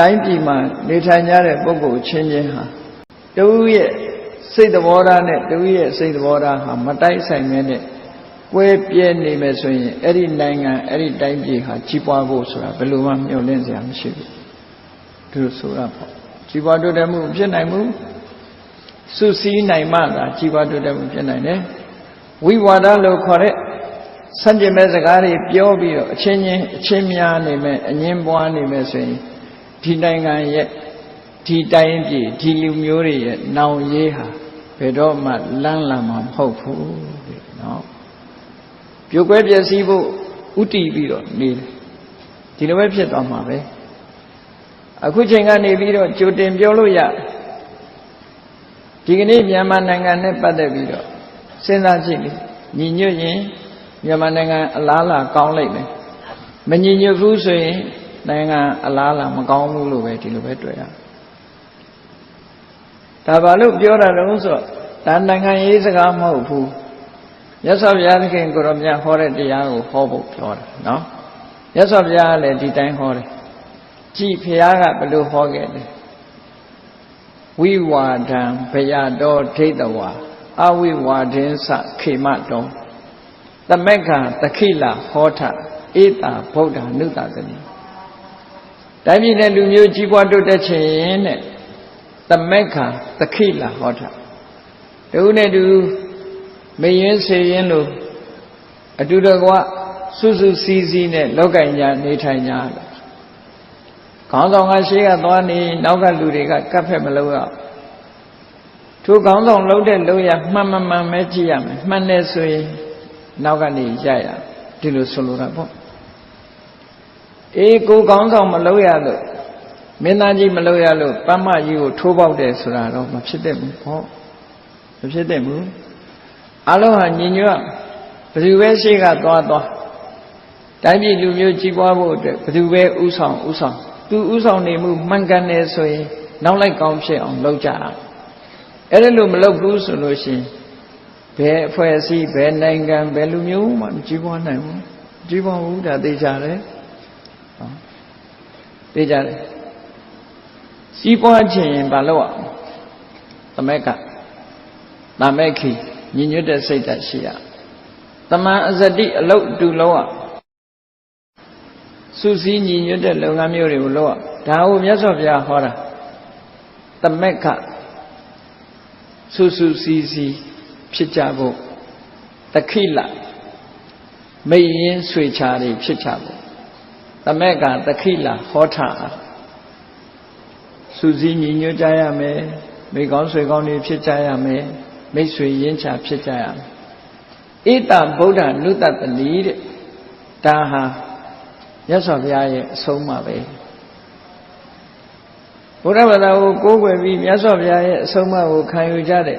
တိုင်းပြည်မှာနေထိုင်ကြတဲ့ပုဂ္ဂိုလ်ချင်းချင်းဟာတူရဲ့စိတ်သဘောထားနဲ့တူရဲ့စိတ်သဘောထားဟာမတိုက်ဆိုင်မဲနဲ့ကွဲပြဲနေမယ်ဆိုရင်အဲ့ဒီနိုင်ငံအဲ့ဒီတိုင်းပြည်ဟာကြီးပွားဖို့ဆိုတာဘယ်လိုမှမျှော်လင့်စရာမရှိဘူးသူဆိုရပေါ့ကြီးပွားတိုးတက်မှုဖြစ်နိုင်မှုစုစည်းနိုင်မှသာကြီးပွားတိုးတက်မှုဖြစ်နိုင်တယ်ဝိဝါဒလို့ခေါ်တဲ့စัจ jin မဲ့စကားတွေပြောပြီးတော့အချင်းချင်းအချင်းများနေမယ်အငင်းပွားနေမယ်ဆိုရင်ဒီနိုင်ငံရဲ့ဒီတိုင်းပြည်ဒီလူမျိုးတွေရဲ့နောင်ရေးဟာဘယ်တော့မှလန်းလာမှာမဟုတ်ဘူးတဲ့နော်ပြိုကွဲပျက်စီးဖို့ဥတည်ပြီးတော့နေတယ်ဒီလိုပဲဖြစ်သွားမှာပဲအခုချိန်ကနေပြီးတော့ကြိုတင်ပြောလို့ရဒီကနေ့မြန်မာနိုင်ငံနဲ့ပတ်သက်ပြီးတော့စဉ်းစားကြည့်လေညီညွတ်ရင်မြန်မာနိုင်ငံအလားအလာကောင်းလိမ့်မယ်မညီညွတ်ဘူးဆိုရင်နိုင်ငံအလားအလာမကောင်းဘူးလို့ပဲဒီလိုပဲတွေ့ရဒါဘာလို့ပြောတာတုံးဆိုတော့ဒါနိုင်ငံရေးစကားမဟုတ်ဘူးမြတ်စွာဘုရားသခင်ကိုရောမြတ်ဟောတဲ့တရားကိုဟောဖို့ပြောတာနော်မြတ်စွာဘုရားကလည်းဒီတိုင်းဟောတယ်ကြည်ဘုရားကဘယ်လိုဟောခဲ့လဲဝိဝါဒံဘယတောဒိဋ္ဌဝါအဝိဝါဒင်းစခေမတောသမက္ခသခိလဟောထဧတာဗုဒ္ဓနုတသတိတိုင်းပြည်နဲ့လူမျိုးကြီးပွားတိုးတက်ခြင်းနဲ့သမက္ခသခိလဟောထတူနဲ့တူမယင်းစေရင်လို့အတူတကွစုစုစည်းစည်းနဲ့လောက်ကင်ညာနေထိုင်ကြတယ်ခေါင်းဆောင်ကရှေ့ကသွားနေနောက်ကလူတွေကကပ်ဖက်မလို့ရသူခေါင်းဆောင်လှုပ်တဲ့လှုပ်ရမှန်မှန်မှန်ပဲကြည့်ရမယ်မှန်တယ်ဆိုရင်နောက်ကနေရရဒီလိုဆိုလိုတာပေါ့အေးကိုခေါင်းဆောင်မလှုပ်ရလို့မင်းသားကြီးမလှုပ်ရလို့ပန်းမကြီးကိုထိုးပေါက်တယ်ဆိုတာတော့မဖြစ်တဲ့ဘူးပေါ့မဖြစ်တဲ့ဘူးအလုံးဟာညီညွတ်ဘယ်သူပဲရှေ့ကသွားတိုင်းပြည်လူမျိုးကြီးပွားဖို့အတွက်ဘယ်သူပဲဥဆောင်သူဥဆောင်နေမှုမှန်ကန်တယ်ဆိုရင်နောက်လိုက်ကောင်းဖြစ်အောင်လုပ်ကြအောင်အဲ့ဒါလို့မလုပ်ဘူးဆိုလို့ရှိရင်ဘယ်အဖွဲ့အစည်းဘယ်နိုင်ငံဘယ်လူမျိုးမှမကြီးပွားနိုင်ဘူးကြီးပွားဘူးဒါသိကြတယ်သိကြတယ်ကြီးပွားခြင်းရင်ဘာလို့သမက်ကသမက်ခီညီညွတ်တဲ့စိတ်ဓာတ်ရှိရတမန်အဇတိအလုတ်တူလုံးစုစည်းညီညွတ်တဲ့လုပ်ငန်းမျိုးတွေကိုလုပ်ဒါကိုမြတ်စွာဘုရားဟောတာသမက္ခစုစုစည်းစည်းဖြစ်ကြဖို့တခိလမိတ်ရင်းဆွေချာတွေဖြစ်ကြဖို့သမက္ခတခိလဟောထစုစည်းညီညွတ်ကြရမယ်မိကောင်းဆွေကောင်းတွေဖြစ်ကြရမယ်မိတ်ဆွေရင်းချဖြစ်ကြရမယ်ဧတဗုဒ္ဓနုတတတိတဲ့ဒါဟာမြတ်စွာဘုရားရဲ့အဆုံးအမပဲဘုရားဘာသာကိုကိုးကွယ်ပြီးမြတ်စွာဘုရားရဲ့အဆုံးအမကိုခံယူကြတဲ့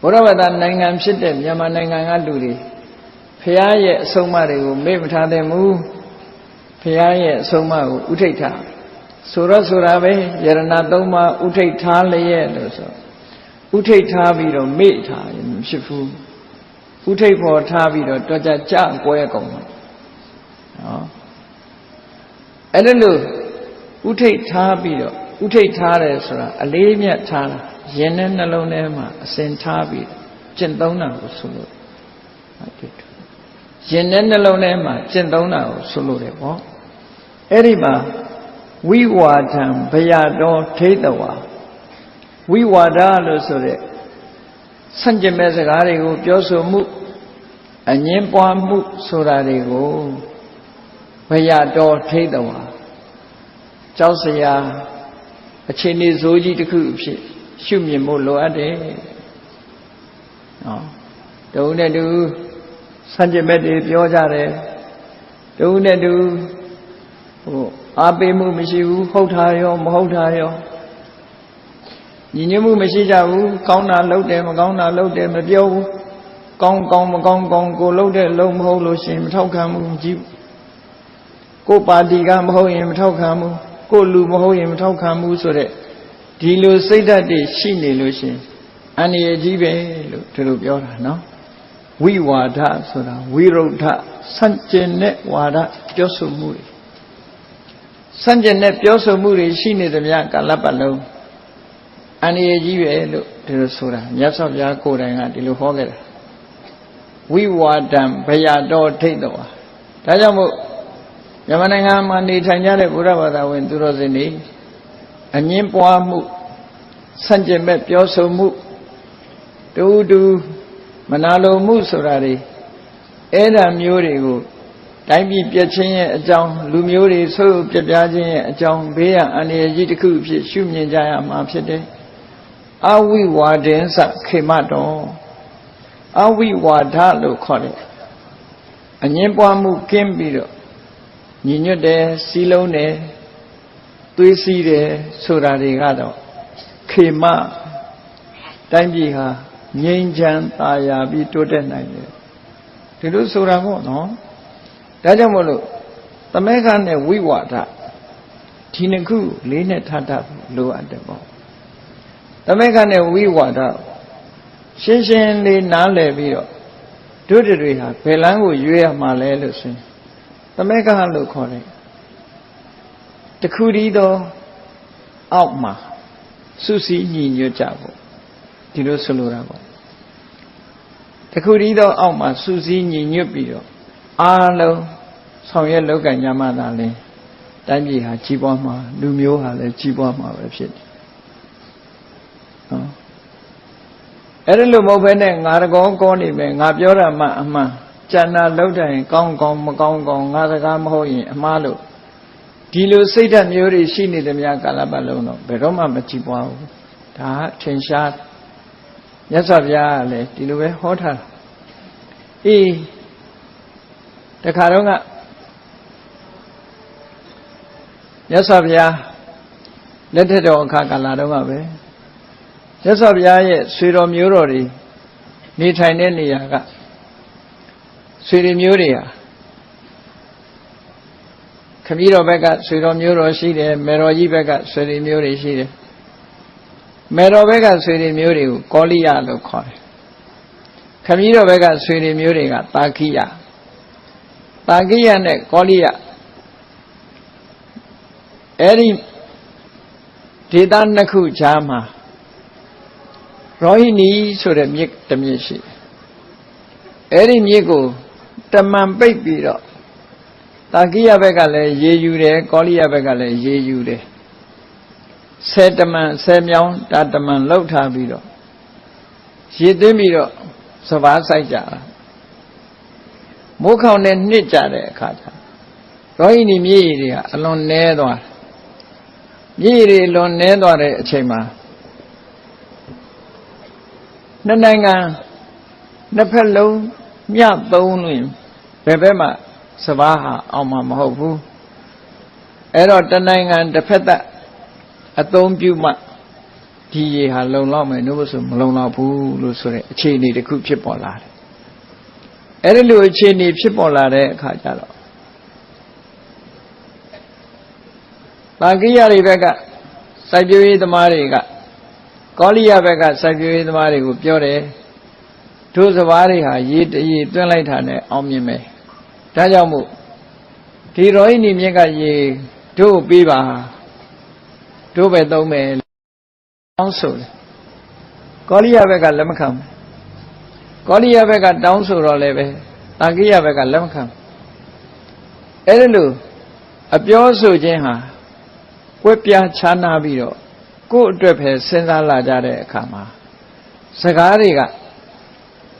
ဘုရားဘာသာနိုင်ငံဖြစ်တဲ့မြန်မာနိုင်ငံကလူတွေဘုရားရဲ့အဆုံးအမတွေကိုမေ့မထားသင့်ဘူးဘုရားရဲ့အဆုံးအမကိုဥထိတ်ထားဆိုတာပဲယရဏသုံးပါးဥထိတ်ထားလျက်လို့ဆိုဥထိတ်ထားပြီးတော့မေ့ထားရင်မဖြစ်ဘူးဥထိတ်ဖို့ထားပြီးတော့တော်ကြကွဲကုန်တယ်နော်အဲ့ဒါလို့ဥထိတ်ထားပြီးတော့ဥထိတ်ထားတယ်ဆိုတာအလေးမြတ်ထားတာရင်နဲ့နှလုံးထဲမှာအစဉ်ထားပြီးကျင့်သုံးတာကိုဆိုလို့ရင်နဲ့နှလုံးထဲမှာကျင့်သုံးတာကိုဆိုလို့တယ်ပေါ့အဲ့ဒီမှာဝိဝါဒံဘယတောဒိဋ္ဌဝါဝိဝါဒလို့ဆိုတဲ့ဆန့်ကျင်မဲ့စကားတွေကိုပြောဆိုမှုအငင်းပွားမှုဆိုတာတွေကိုဘယတောဒိဋ္ဌဝါကြောက်စရာအခြေအနေဆိုးကြီးတစ်ခုအဖြစ်ရှုမြင်ဖို့လိုအပ်တယ်နော်တုံးနဲ့တူဆန့်ကျင်ဘက်တွေပြောကြတယ်တုံးနဲ့တူအားပေးမှုမရှိဘူးဟုတ်တာရောမဟုတ်တာရောညီညွတ်မှုမရှိကြဘူးကောင်းတာလုပ်တယ်မကောင်းတာလုပ်တယ်မပြောဘူးကောင်းမကောင်းကိုလုပ်တဲ့လုံးမဟုတ်လို့ရှိရင်မထောက်ခံဘူးကြည့်ကိုပါတီကမဟုတ်ရင်မထောက်ခံဘူးကိုလူမဟုတ်ရင်မထောက်ခံဘူးဆိုတဲ့ဒီလိုစိတ်ဓာတ်တွေရှိနေလို့ရှိရင်အန္တရာယ်ကြီးပဲလို့ဒီလိုပြောတာနော်ဝိဝါဒဆိုတာဝိရုဒ္ဓဆန့်ကျင်တဲ့ဝါဒပြောဆိုမှုတွေ စံကျင်တဲ့ပြောဆိုမှုတွေရှိနေသမျှကာလပတ်လုံးအန္တရာယ်ကြီးပဲလို့ဒီလိုဆိုတာမြတ်စွာဘုရားကိုယ်တိုင်ကဒီလိုဟောခဲ့တယ်ဝိဝါဒံဘယတော်ထိတ်တော်ဒါကြောင့်မို့မြန်မာနိုင်ငံမှာနေထိုင်ကြတဲ့ဘုရားဘာသာဝင်သူတော်စင်တွေအငင်းပွားမှုစံကျင်မဲ့ပြောဆိုမှုတူမနာလိုမှုဆိုတာတွေအဲ့ဒါမျိုးတွေကိုတိုင်းပြည်ပြည့်ချင်းရဲ့အကြောင်းလူမျိုးတွေဆိုးပြပြခြင်းရဲ့အကြောင်းဘေးရန်အန္တရာယ်ကြီးတစ်ခုအဖြစ်ရှုမြင်ကြရမှာဖြစ်တယ်အဝိဝါဒင်္စခေမတော်အဝိဝါဒလို့ခေါ်တယ်အငင်းပွားမှုကင်းပြီးတော့ညီညွတ်တယ်စီးလုံးတယ်သွေးစည်းတယ်ဆိုတာတွေကတော့ခေမတိုင်းပြည်ဟာငြိမ်းချမ်းသာယာပြီးတိုးတက်နိုင်တယ်ဒီလိုဆိုတာပေါ့နော်ဒါကြောင့်မို့လို့သမဂ္ဂနဲ့ဝိဝါဒဒီနှစ်ခုလေးနဲ့ထားတတ်လိုအပ်တယ်ပေါ့သမဂ္ဂနဲ့ဝိဝါဒရှင်းရှင်းလေးနားလည်ပြီးတော့တို့တွေဟာဘယ်လမ်းကိုရွေးရမှာလဲလို့ဆိုရင်သမဂ္ဂလို့ခေါ်တယ်တခုတည်းသောအောက်မှာစုစည်းညီညွတ်ကြဖို့ဒီလိုဆိုလိုတာပေါ့တခုတည်းသောအောက်မှာစုစည်းညီညွတ်ပြီးတော့အားလုံးဆောင်ရွက်လုပ်ကံကြမှသာလဲတိုင်းပြည်ဟာကြီးပွားမှာလူမျိုးဟာလည်းကြီးပွားမှာပဲဖြစ်တယ်နော်အဲ့ဒါလို့မဟုတ်ဘဲနဲ့ငါတကောကောနေပဲငါပြောတာမှအမှန်ကျန်တာလောက်တိုင်းကောင်းကောင်းမကောင်းကောင်းငါစကားမဟုတ်ရင်အမှားလို့ဒီလိုစိတ်ဓာတ်မျိုးတွေရှိနေသမျှကာလပတ်လုံးတော့ဘယ်တော့မှမကြည်ပွားဘူးဒါထင်ရှားမြတ်စွာဘုရားကလည်းဒီလိုပဲဟောထားတာအေးတခါတော့ကမြတ်စွာဘုရားလက်ထက်တော်အခါကာလတော့ကပဲမြတ်စွာဘုရားရဲ့ဆွေတော်မျိုးတော်တွေနေထိုင်တဲ့နေရာကဆွေတွေမျိုးတွေဟာခမည်းတော်ဘက်ကဆွေတော်မျိုးတော်ရှိတယ်မေတော်ကြီးဘက်ကဆွေတွေမျိုးတွေရှိတယ်မေတော်ဘက်ကဆွေတွေမျိုးတွေကိုကောလိယလို့ခေါ်တယ်ခမည်းတော်ဘက်ကဆွေတွေမျိုးတွေကတာခိယတာခိယနဲ့ကောလိယအဲ့ဒီဒေသနှစ်ခုကြားမှာရောဟိနီဆိုတဲ့မြစ်တစ်မြစ်ရှိအဲ့ဒီမြစ်ကိုတမန်ပိတ်ပြီးတော့တာကိယဘက်ကလည်းရေယူတယ်ကောလိယဘက်ကလည်းရေယူတယ်10တမန်10မြောင်းတာတမန်လှုပ်ထားပြီးတော့ရေသွင်းပြီးတော့စဘာဆိုင်ကြတာမိုးခေါင်နဲ့နှစ်ကြတဲ့အခါကျရောဟိနီမြစ်ရည်တွေကအလွန်နဲသွားတယ်မြစ်ရည်တွေလွန်နဲသွားတဲ့အချိန်မှာနှစ်နိုင်ငံနှစ်ဖက်လုံးမြတ်သုံးလို့ဘယ်ဘက်မှစဘာဟာအောင်မှာမဟုတ်ဘူးအဲ့တော့တနိုင်ငံတစ်ဖက်သက်အသုံးပြုမှဒီရေဟာလုံလောက်မယ်လို့ဆိုမလုံလောက်ဘူးလို့ဆိုတဲ့အခြေအနေတစ်ခုဖြစ်ပေါ်လာတယ်အဲ့ဒီလိုအခြေအနေဖြစ်ပေါ်လာတဲ့အခါကျတော့တာကိယတွေဘက်ကစိုက်ပျိုးရေးသမားတွေကကောလိယဘက်ကစိုက်ပျိုးရေးသမားတွေကိုပြောတယ်တို့စဘာတွေဟာရေတရေသွင်းလိုက်တာနဲ့အောင်မြင်မယ်ဒါကြောင့်မို့ဒီရောဟိနီမြစ်ကရေတို့ပေးပါတို့ပဲသုံးမယ်တောင်းဆိုတယ်ကောလိယဘက်ကလက်မခံဘူးကောလိယဘက်ကတောင်းဆိုတော့လည်းပဲတာကိယဘက်ကလက်မခံအဲ့ဒါလို့အပြောဆိုခြင်းဟာကွက်ပြားခြားနာပြီးတော့ကိုယ့်အတွက်ပဲစဉ်းစားလာကြတဲ့အခါမှာစကားတွေက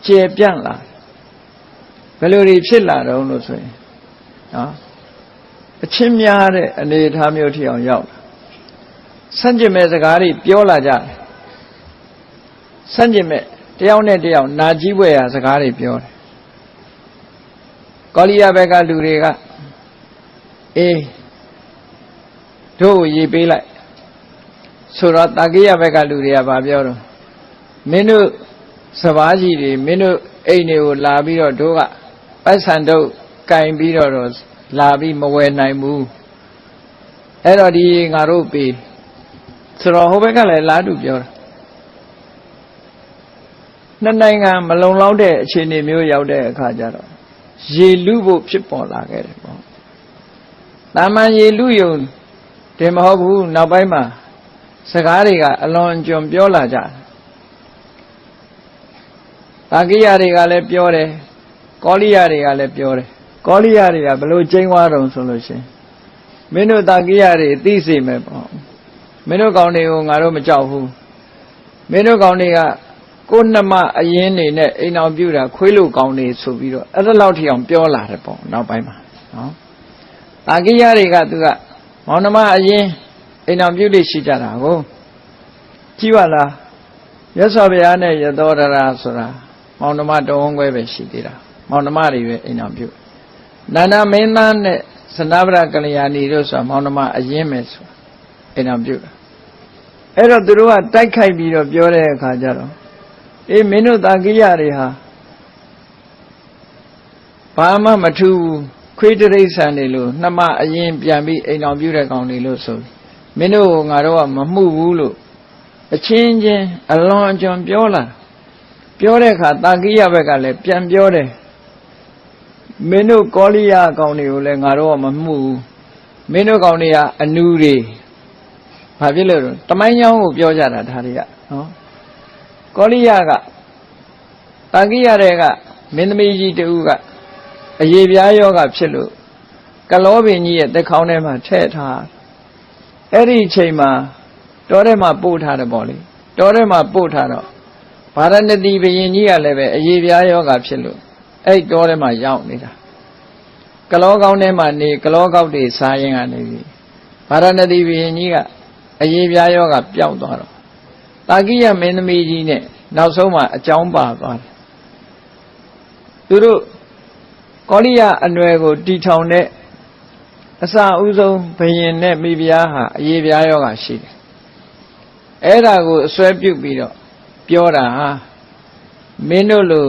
ကျေပြန့်လာဘယ်လိုတွေဖြစ်လာတော့လို့ဆိုရင်နော်အချင်းများတဲ့အနေအထားမျိုးထိအောင်ရောက်လာဆန့်ကျင်မဲ့စကားတွေပြောလာကြတယ်ဆန့်ကျင်မဲ့တယောက်နဲ့တယောက်နာကြီးပွဲရာစကားတွေပြောတယ်ကောလိယဘက်ကလူတွေကအေးတို့ကိုရေပေးလိုက်ဆိုတော့တာကိယဘက်ကလူတွေကဗာပြောတော့မင်းတို့စဘာကြီးတွေမင်းတို့အိမ်တွေကိုလာပြီးတော့တို့ကပိုက်ဆံတို့ကင်ပြီးတော့လာပြီးမဝယ်နိုင်ဘူးအဲ့တော့ဒီငါတို့ပေးဆိုတော့ဟိုဘက်ကလည်းလာတူပြောတာနှစ်နိုင်ငံမလုံလောက်တဲ့အခြေအနေမျိုးရောက်တဲ့အခါကျတော့ရေလူဖို့ဖြစ်ပေါ်လာခဲ့တယ်ပေါ့တာမန်ရေလူယုံ တင်မဟုတ်ဘူးနောက်ပိုင်းမှာစကားတွေကအလွန်ကျွံပြောလာကြတာကိယတွေကလည်းပြောတယ်ကောလိယတွေကလည်းပြောတယ်ကောလိယတွေကဘလို့ကျင်းသွားတုံဆိုလို့ရှင်မင်းတို့တာကိယတွေသိစေမယ်ပေါ့မင်းတို့ကောင်းတွေကိုငါတို့မကြောက်ဘူးမင်းတို့ကောင်းတွေကကိုယ်နှမအရင်နေနဲ့အိမ်အောင်ပြူတာခွေးလိုကောင်းနေဆိုပြီးတော့အဲ့ဒါလောက်ထိအောင်ပြောလာတယ်ပေါ့နောက်ပိုင်းမှာနော်တာကိယတွေကသူကမောင်နှမအရင်အိမ်အောင်ပြုလိရှိကြတာကိုကြည့်ပါလားမြတ်စွာဘုရားနဲ့ရသောဒရာဆိုတာမောင်နှမတော်ဝန်ခွဲပဲရှိသေးတာမောင်နှမတွေပဲအိမ်အောင်ပြုနန္ဒမင်းသားနဲ့သနဗရကလျာဏီတို့ဆိုတာမောင်နှမအရင်ပဲဆိုအိမ်အောင်ပြုတာအဲ့တော့သူတို့ကတိုက်ခိုက်ပြီးတော့ပြောတဲ့အခါကျတော့အေးမင်းတို့တာကိယတွေဟာဘာမှမထူးခွေးတရိษံတွေလို့နှမအရင်ပြန်ပြီးအိမ်အောင်ပြုတဲ့ကောင်တွေလို့ဆိုမင်းတို့ငါတို့ကမမှုဘူးလို့အချင်းချင်းအလွန်အကျွံပြောလာပြောတဲ့အခါတာကိယဘက်ကလည်းပြန်ပြောတယ်မင်းတို့ကောလိယကောင်တွေကိုလည်းငါတို့ကမမှုဘူးမင်းတို့ကောင်တွေကအနူတွေဘာဖြစ်လို့လဲတမိုင်းချောင်းကိုပြောကြတာဒါတွေကနော်ကောလိယကတာကိယတွေကမင်းသမီးကြီးတူကအရေပြားယောဂဖြစ်လို့ကလောပင်ကြီးရဲ့တက်ခေါင်းထဲမှာထည့်ထားအဲ့ဒီအချိန်မှာတောထဲမှာပို့ထားတယ်ပေါ့လေတောထဲမှာပို့ထားတော့ဗာရဏသီဘုရင်ကြီးကလည်းပဲအရေပြားယောဂဖြစ်လို့အဲ့တောထဲမှာရောက်နေတာကလောကောင်းထဲမှာနေကလောကောက်တွေစားရင်ကနေပြီဗာရဏသီဘုရင်ကြီးကအရေပြားယောဂပျောက်သွားတော့တာကိယမင်းသမီးကြီးနဲ့နောက်ဆုံးမှာအကြောင်းပါသွားတယ်သူတို့ကောလိယအနွယ်ကိုတီထောင်တဲ့အစအဦးဆုံးဘုရင်နဲ့မိဖုရားဟာအရေပြားယောဂရှိတယ်အဲ့ဒါကိုအစွဲပြုတ်ပြီးတော့ပြောတာဟာမင်းတို့လို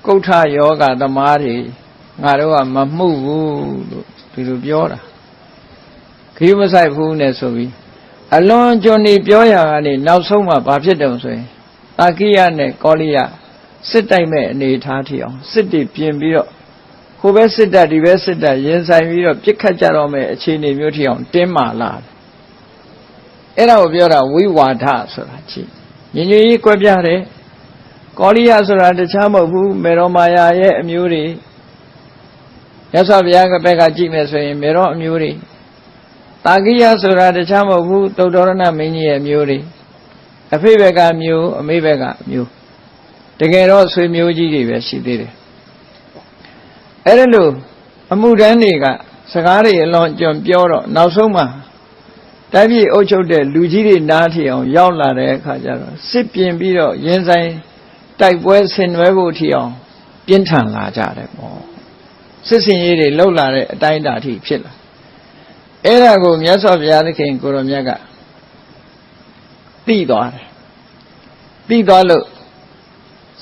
ကုဋ္ဌယောဂသမားတွေငါတို့ကမမှုဘူးလို့ဒီလိုပြောတာခရီးမဆိုင်ဘူးနဲ့ဆိုပြီးအလွန်ကျွံနေပြောရတာကနေနောက်ဆုံးမှဘာဖြစ်တုံဆိုရင်တာကိယနဲ့ကောလိယစစ်တိုက်မဲ့အနေထားထီအောင်စစ်တီပြင်ပြီးတော့ဟိုဘက်စစ်တပ်ဒီဘက်စစ်တပ်ရင်ဆိုင်ပြီးတော့ပြစ်ခတ်ကြတော့မဲ့အခြေအနေမျိုးထီအောင်တင်းမာလာတယ်အဲ့ဒါကိုပြောတာဝိဝါဒဆိုတာကြည့်ညီညီကြီးကွဲပြားတယ်ကောလိယဆိုတာတခြားမဟုတ်ဘူးမေရောမာယာရဲ့အမျိုးတွေရသော်ဘုရားကဘက်ကကြည့်မယ်ဆိုရင်မေရောအမျိုးတွေတာကိယဆိုတာတခြားမဟုတ်ဘူးသုတ္တရဏမင်းကြီးရဲ့အမျိုးတွေအဖေဘက်ကမျိုးအမေဘက်ကမျိုးတကယ်တော့ဆွေမျိုးကြီးတွေပဲရှိသေးတယ်အဲ့ဒါလို့အမှုတန်းတွေကစကားတွေအလွန်ကျွံပြောတော့နောက်ဆုံးမှာတိုင်းပြည်အုပ်ချုပ်တဲ့လူကြီးတွေနားထီအောင်ရောက်လာတဲ့အခါကျတော့စစ်ပြင်ပြီးတော့ရင်ဆိုင်တိုက်ပွဲဆင်နွှဲဖို့ထီအောင်ပြင်းထန်လာကြတယ်ပေါ့စစ်စင်ရေးတွေလှုပ်လာတဲ့အတိုင်းအတာထိဖြစ်လာအဲ့ဒါကိုမြတ်စွာဘုရားသခင်ကိုရောမြတ်ကသိသွားတယ်သိသွားလို့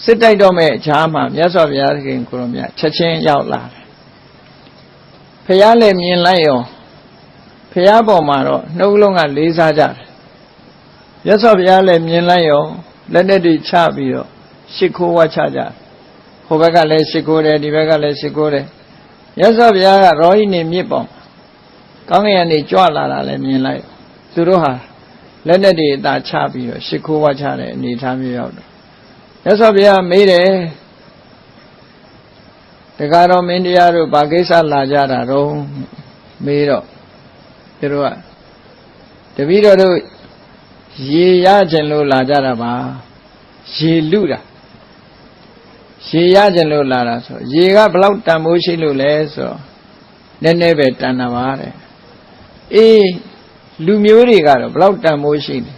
စစ်တိုက်တော့မဲ့အခြားမှာမြတ်စွာဘုရားသခင်ကိုရောမြတ်ချက်ချင်းရောက်လာတယ်ဖះလည်းမြင်လိုက်ရောဖះပေါ်မှာတော့နှုတ်လုံးကလေးစားကြတယ်မြတ်စွာဘုရားလည်းမြင်လိုက်ရောလက်နဲ့တွေချပြီးတော့ရှ िख ိုးဝါချကြဟိုဘက်ကလည်းရှ िख ိုးတယ်ဒီဘက်ကလည်းရှ िख ိုးတယ်မြတ်စွာဘုရားကရောဟိနေမြစ်ပေါ်ကောင်းကင်ကနေကြွလာတာလည်းမြင်လိုက်သူတို့ဟာလက်နဲ့တွေအသာချပြီးတော့ရှ िख ိုးဝါချတဲ့အနေထားမျိုးရောက်တော့မြတ်စွာဘုရားမေးတယ်တခါတော့မင်းတရားတို့ဘာကိစ္စလာကြတာတော့မေးတော့သူတို့ကတပည့်တော်တို့ရေရခြင်းလို့လာကြတာပါရေလူတာရေရခြင်းလို့လာတာဆိုရေကဘလောက်တန်ဖိုးရှိလို့လဲဆိုတော့နည်းနည်းပဲတန်တာပါတဲ့အေးလူမျိုးတွေကတော့ဘလောက်တန်ဖိုးရှိတယ်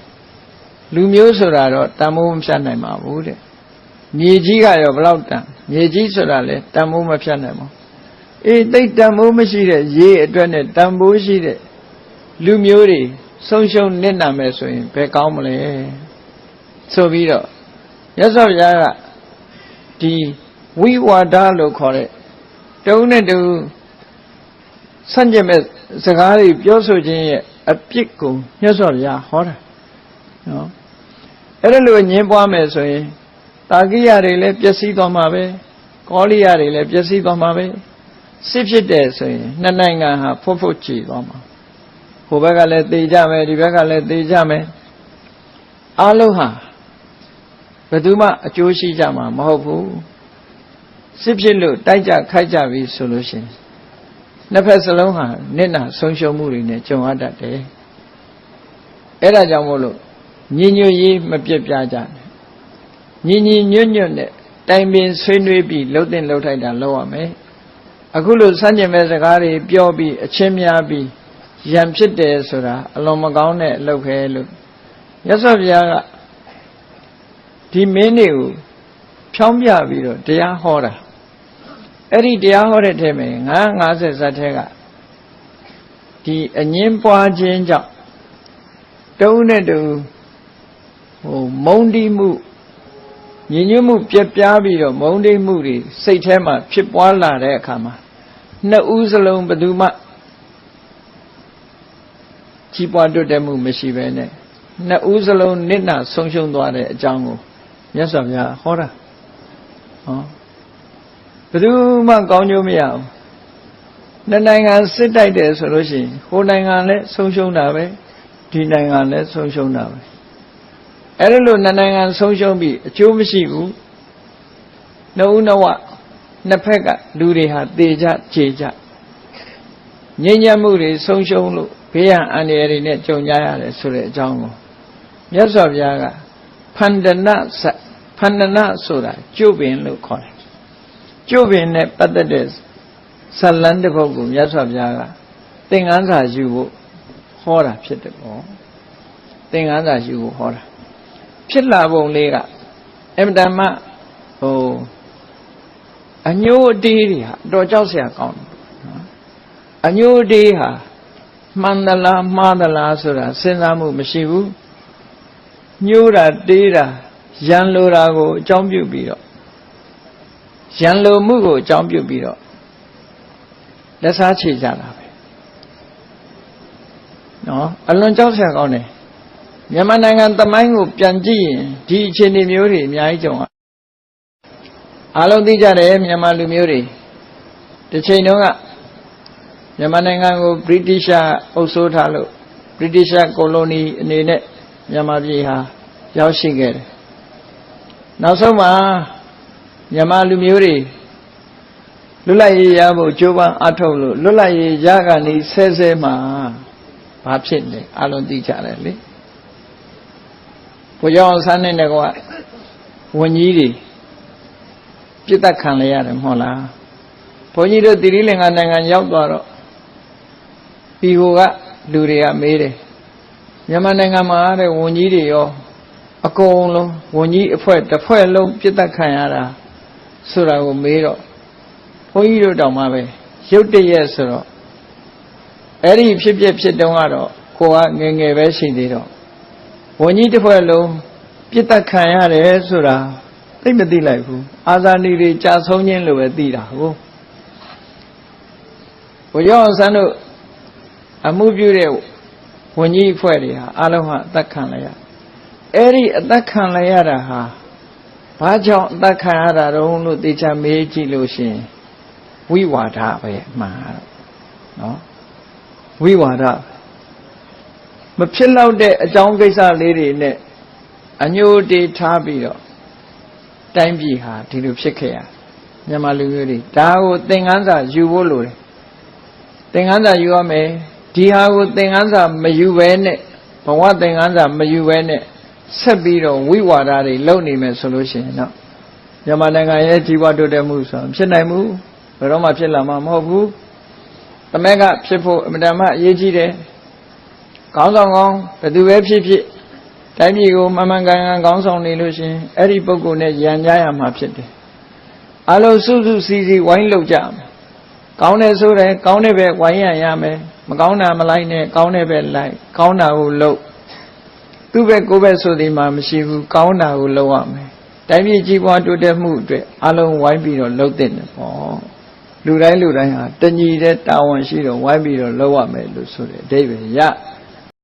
လူမျိုးဆိုတာတော့တန်ဖိုးမဖြတ်နိုင်ပါဘူးတဲ့မြေကြီးကရောဘလောက်တန်မြေကြီးဆိုတာလေတန်ဖိုးမဖြတ်နိုင်ပါဘူးအေးသိတန်ဖိုးမရှိတဲ့ရေအတွက်နဲ့တန်ဖိုးရှိတဲ့လူမျိုးတွေဆုံးရှုံးနစ်နာမယ်ဆိုရင်ဘယ်ကောင်းမလဲဆိုပြီးတော့မြတ်စွာဘုရားကဒီဝိဝါဒလို့ခေါ်တဲ့တုံးနဲ့တူဆန့်ကျင်မဲ့စကားတွေပြောဆိုခြင်းရဲ့အပြစ်ကိုမြတ်စွာဘုရားဟောတာနော်အဲ့ဒါလိုညင်းပွားမယ်ဆိုရင်တာကိယတွေလည်းပျက်စီးသွားမှာပဲကောလိယတွေလည်းပျက်စီးသွားမှာပဲစစ်ဖြစ်တယ်ဆိုရင်နှစ်နိုင်ငံဟာဖွတ်ဖွတ်ကြည်သွားမှာ ဟိုဘက်ကလည်းသေကြမယ်ဒီဘက်ကလည်းသေကြမယ်အလုံးဟာဘယ်သူမှအကျိုးရှိကြမှာမဟုတ်ဘူးစစ်ဖြစ်လို့တိုက်ကြခိုက်ကြပြီဆိုလို့ရှိရင်နှစ်ဖက်စလုံးဟာနစ်နာဆုံးရှုံးမှုတွေနဲ့ကြုံရတတ်တယ်အဲ့ဒါကြောင့်မို့လို့ညီညွတ်ရေးမပြတ်ပြားကြနဲ့ညီညီညွတ်ညွတ်နဲ့တိုင်ပင်ဆွေးနွေးပြီးလှုပ်တင်လှုပ်ထိုက်တာလုပ်ရမယ်အခုလို့စမ်းကျင်မဲ့စကားတွေပြောပြီးအချင်းများပြီးရံဖြစ်တယ်ဆိုတာအလွန်မကောင်းတဲ့အလုပ်ပဲလို့မြတ်စွာဘုရားကဒီမင်းတွေကိုဖြောင်းပြပြီးတော့တရားဟောတာအဲ့ဒီတရားဟောတဲ့ထဲမှာ950ဇတ်ထဲကဒီအငင်းပွားခြင်းကြောင့်တုံးနဲ့တူမုန်းတီးမှုညီညွတ်မှုပြက်ပြားပြီးတော့မုန်းတီးမှုတွေစိတ်ထဲမှာဖြစ်ပွားလာတဲ့အခါမှာနှစ်ဦးစလုံးဘယ်သူမှကြီးပွားတိုးတက်မှုမရှိဘဲနဲ့နှစ်ဦးစလုံးနစ်နာဆုံးရှုံးသွားတဲ့အကြောင်းကိုမြတ်စွာဘုရားဟောတာဟောဘယ်သူမှကောင်းကျိုးမရဘူးနှစ်နိုင်ငံစစ်တိုက်တယ်ဆိုလို့ရှိရင်ဟိုနိုင်ငံလည်းဆုံးရှုံးတာပဲဒီနိုင်ငံလည်းဆုံးရှုံးတာပဲအဲ့ဒါလို့နှစ်နိုင်ငံဆုံးရှုံးပြီးအကျိုးမရှိဘူးနှစ်ဦးနှစ်ဝနှစ်ဖက်ကလူတွေဟာသေကြကြေကြငြိမ်းချမ်းမှုတွေဆုံးရှုံးလို့ဘေးရန်အန္တရာယ်တွေနဲ့ကြုံကြရတယ်ဆိုတဲ့အကြောင်းကိုမြတ်စွာဘုရားကဖန္ဒနဆိုတာကျုပ်ပင်လို့ခေါ်တယ်ကျုပ်ပင်နဲ့ပတ်သက်တဲ့ဇလန်းတစ်ပုဒ်ကိုမြတ်စွာဘုရားကသင်္ကန်းစာယူဖို့ဟောတာဖြစ်တယ်ပေါ့သင်္ကန်းစာယူဖို့ဟောတာဖြစ်လာပုံလေးကအမတန်မှအညိုအတေးတွေဟာတော်ကြောက်เสียကောင်းတယ်အညိုအတေးဟာမှန်သလားမှားသလားဆိုတာစဉ်းစားမှုမရှိဘူးညိုးတာတေးတာရန်လိုတာကိုအကြောင်းပြုပြီးတော့ရန်လိုမှုကိုအကြောင်းပြုပြီးတော့လက်စားချေကြတာပဲနော်အလွန်ကြောက်เสียကောင်းတယ်မြန်မာနိုင်ငံသမိုင်းကိုပြန်ကြည့်ရင်ဒီအခြေအနေမျိုးတွေအများကြီးကြုံရအားလုံးသိကြတယ်မြန်မာလူမျိုးတွေတစ်ချိန်တုန်းကမြန်မာနိုင်ငံကိုဗြိတိရှားအုပ်စိုးထားလို့ဗြိတိရှားကိုလိုနီအနေနဲ့မြန်မာပြည်ဟာရောက်ရှိခဲ့တယ်နောက်ဆုံးမှာမြန်မာလူမျိုးတွေလွတ်လပ်ရေးရဖို့ကြိုးပမ်းအထောက်လို့လွတ်လပ်ရေးရကနေဆဲမှာဘာဖြစ်လဲအားလုံးသိကြတယ်လေဘုရားအောင်ဆန်းနေတဲ့ကွာဝန်ကြီးတွေပြစ်တက်ခံရရတယ်မဟုတ်လားဘုန်းကြီးတို့တိရိလင်္ကာနိုင်ငံရောက်သွားတော့ဒီဟိုကလူတွေကမေးတယ်မြန်မာနိုင်ငံမှာတဲ့ဝန်ကြီးတွေရောအကုန်လုံးဝန်ကြီးအဖွဲ့တစ်ဖွဲ့လုံးပြစ်တက်ခံရတာဆိုတာကိုမေးတော့ဘုန်းကြီးတို့တောင်မှပဲရုတ်တရက်ဆိုတော့အဲ့ဒီဖြစ်တုန်းကတော့ကိုကငယ်ငယ်ပဲရှိသေးတော့ဝန်ကြီးတစ်ဖွဲ့လုံးပြစ်တက်ခံရတယ်ဆိုတာသိမသိလိုက်ဘူးအာဇာနည်တွေကြာဆုံးခြင်းလို့ပဲသိတာဟုတ်ဘုရားအောင်ဆန်းတို့အမှုပြုတဲ့ဝန်ကြီးအဖွဲ့တွေဟာအလုံးဟာအသက်ခံလိုက်ရအဲ့ဒီအသက်ခံလိုက်ရတာဟာဘာကြောင့်အသက်ခံရတာတုံးလို့သေချာမေးကြည့်လို့ရှိရင်ဝိဝါဒပဲမှန်တော့နော်ဝိဝါဒမဖြစ်တော့တဲ့အကြောင်းကိစ္စလေးတွေနဲ့အညိုတေးထားပြီးတော့တိုင်းပြည်ဟာဒီလိုဖြစ်ခဲ့ရမြန်မာလူမျိုးတွေဒါကိုသင်္ကန်းစာယူဖို့လိုတယ်သင်္ကန်းစာယူရမယ်ဒီဟာကိုသင်္ကန်းစာမယူဘဲနဲ့ဘဝသင်္ကန်းစာမယူဘဲနဲ့ဆက်ပြီးတော့ဝိဝါဒတွေလုပ်နေမယ်ဆိုလို့ရှိရင်တော့မြန်မာနိုင်ငံရဲ့ကြီးပွားတိုးတက်မှုဆိုတာဖြစ်နိုင်မှုဘယ်တော့မှဖြစ်လာမှာမဟုတ်ဘူးသမက်ကဖြစ်ဖို့အမြဲတမ်းအရေးကြီးတယ်ခေါင်းဆောင်ကောင်းဘယ်သူပဲဖြစ်ဖြစ်တိုင်းပြည်ကိုမှန်မှန်ကန်ကန်ခေါင်းဆောင်နေလို့ရှိရင်အဲ့ဒီပုဂ္ဂိုလ်နဲ့ရန်ကြရမှာဖြစ်တယ်အလုံးစုစုစည်းစည်းဝိုင်းလုပ်ကြမယ်ကောင်းတယ်ဆိုတယ်ကောင်းတဲ့ပဲဝိုင်းရမယ်မကောင်းတာမလိုက်နဲ့ကောင်းတဲ့ပဲလိုက်ကောင်းတာကိုလုပ်သူ့ဘက်ကိုယ်ဘက်ဆိုဒီမှာမရှိဘူးကောင်းတာကိုလုပ်ရမယ်တိုင်းပြည်ကြီးပွားတိုးတက်မှုအတွက်အလုံးဝိုင်းပြီးတော့လုပ်တဲ့တယ်ပေါ့လူတိုင်းဟာတညီတဲ့တာဝန်ရှိတော့ဝိုင်းပြီးတော့လုပ်ရမယ်လို့ဆိုတဲ့အဓိပ္ပာယ်ရ